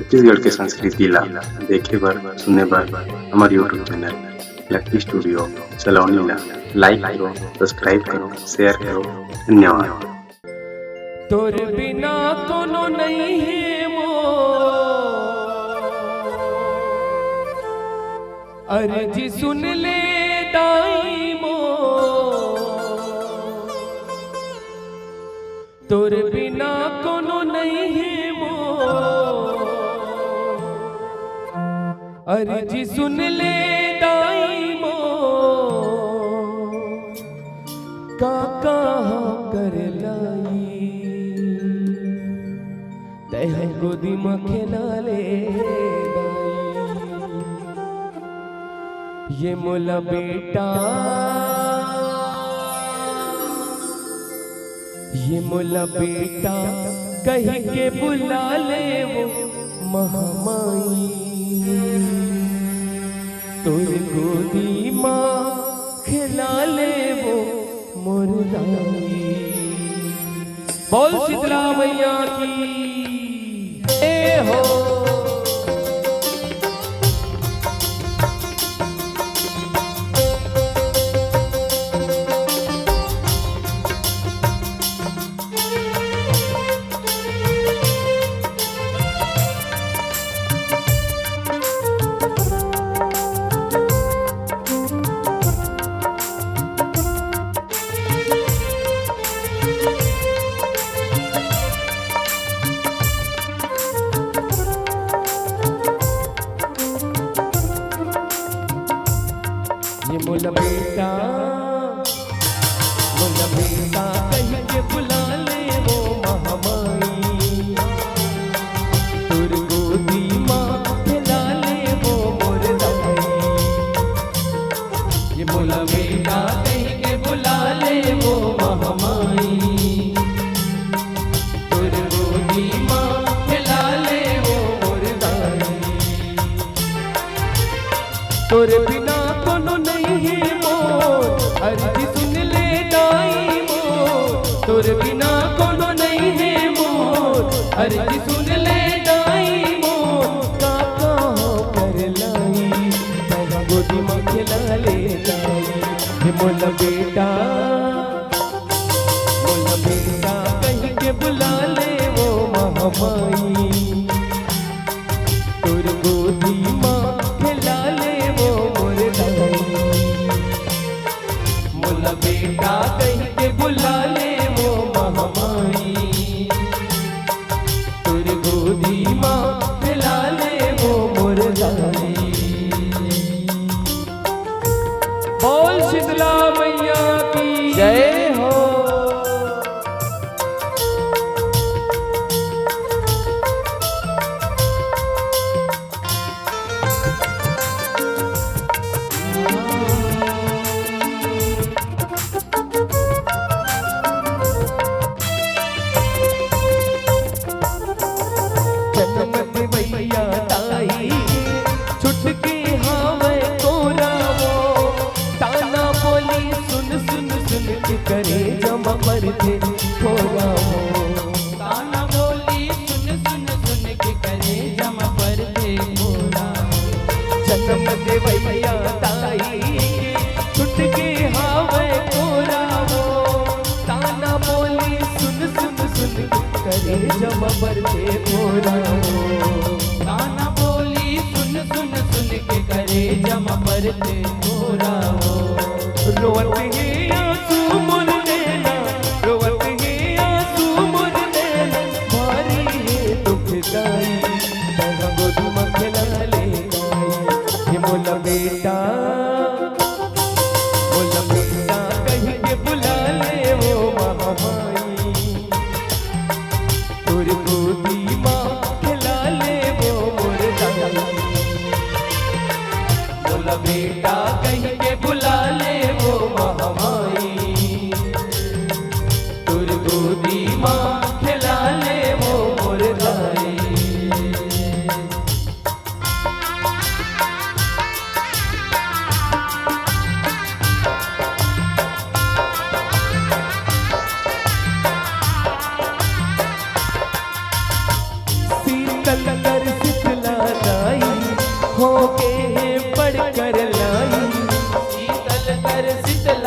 छत्तीसगढ़ के संस्कृति ला देखे बर सुने बर हमार यूट्यूब चैनल लकी स्टूडियो सलोनी ला लाइक करो, सब्सक्राइब करो, शेयर करो। धन्यवाद। तोर बिना कोनो नहीं है अर्जी सुन ले दाई मो, तोर बिना कोनो नहीं है अर्जी सुन ले दाई मो, काका कर लाई तह गोदी में खेला ले ये मोला बेटा, ये मोला बेटा कहीं के बुला ले वो महामाई, तोर गोदी माँ खिला ले वो मुर्दाई। बोल शीतला मैया की ए हो। ये मोला बेटा कहीं के बुला ले वो महामाई, तोर गोदी माँ खिला ले वो मुर्दाई। ये मोला बेटा कहीं के बुला ले वो महामाई, तोर गोदी माँ खिला ले वो मुर्दाई। तोर बिना कोनो नहीं है मोर अर्जी सुन ले दाई मोर, तोर बिना कोनो नहीं है मोर अर्जी सुन ले दाई मोर, काका कर लाई तेरा गोदी में खिला ले दाई। ये मोला बेटा कहीं के बुला ले वो महामाई, तोर गोदी माँ खिला ले वो मुर्दाई। मोला बेटा कहीं के बुला ले वो महामाई, तोर गोदी माँ खिला ले वो मुर्दाई। बोल शीतला मैया की जय हो। भैया ताई छुटके हावे तोरा वो, ताना बोली सुन सुन सुन के करे जमा पर थे थोड़ा वो, ताना बोली सुन सुन सुन के करे जमा पर थे थोड़ा। जन्म दे भैया ताई छुटके हावे तोरा वो, ताना बोली सुन सुन सुन के करे जमा पर थे थोड़ा वो, ताना बोली सुन सुन सुन के करे जमा पर थे थोड़ा वो। रोवत है आंसू मुर देना, रोवत है आंसू मुर देना, भारी है दुख दाई तेरा गोदी में खिला ले दाई। ये मोला बेटा कहीं के बुला ले वो महामाई, तोर गोदी माँ खिला ले वो मुर्दाई। मोला बेटा कहीं के बुला ले वो महामाई, तोर गोदी माँ खिला ले वो मुर्दाई।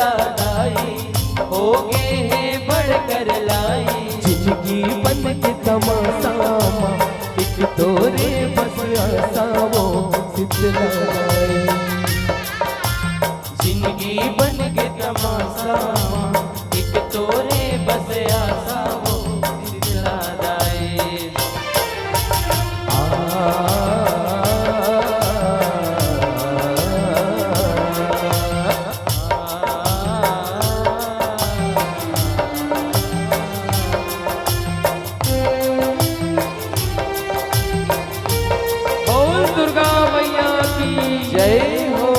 दाई हो गए हैं बढ़कर लाई। जिंदगी बन के तमाशा एक तोरे बस आसावो सितलाई। जिंदगी बन के तमाशा एक तोरे बस आसावो सितलाई। दुर्गा मैया की जय हो।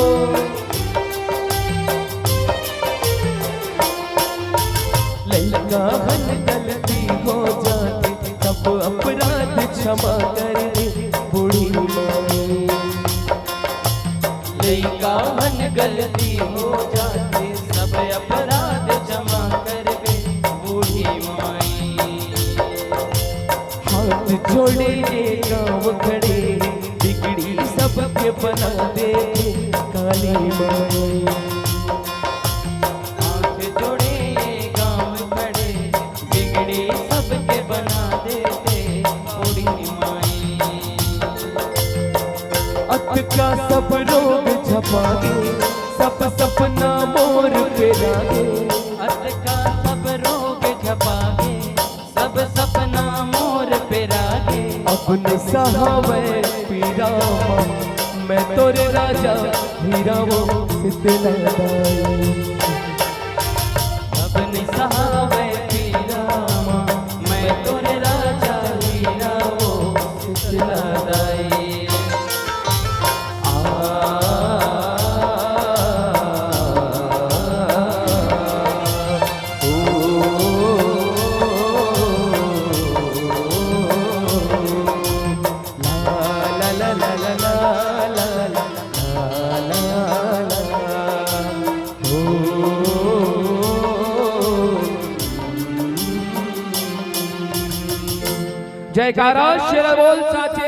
लड़का हन गलती हो जाती तब अपराध क्षमा कर दे बूढ़ी माई। लड़का हन गलती हो जाती सब अपराध क्षमा कर दे बूढ़ी माई। हाथ जोड़े गाँव खड़े बिगड़ी सबके बना दे काली माई। हाथ जोड़े गाँव खड़े बिगड़ी सबके बना देते बूढ़ी माई। अत का सब रोग झपा दे सब सपना मोर फेरा दे। अत का सब रोग झपा दे सब सपना मोर फेरा दे। अपने सहावे पीरा मैं तोरे राजा हीरा वो सितला दाई। अपने सहावे पीरा मैं तोरे राजा हीरा वो सितला दाई। जयकारा शेर बोल साचे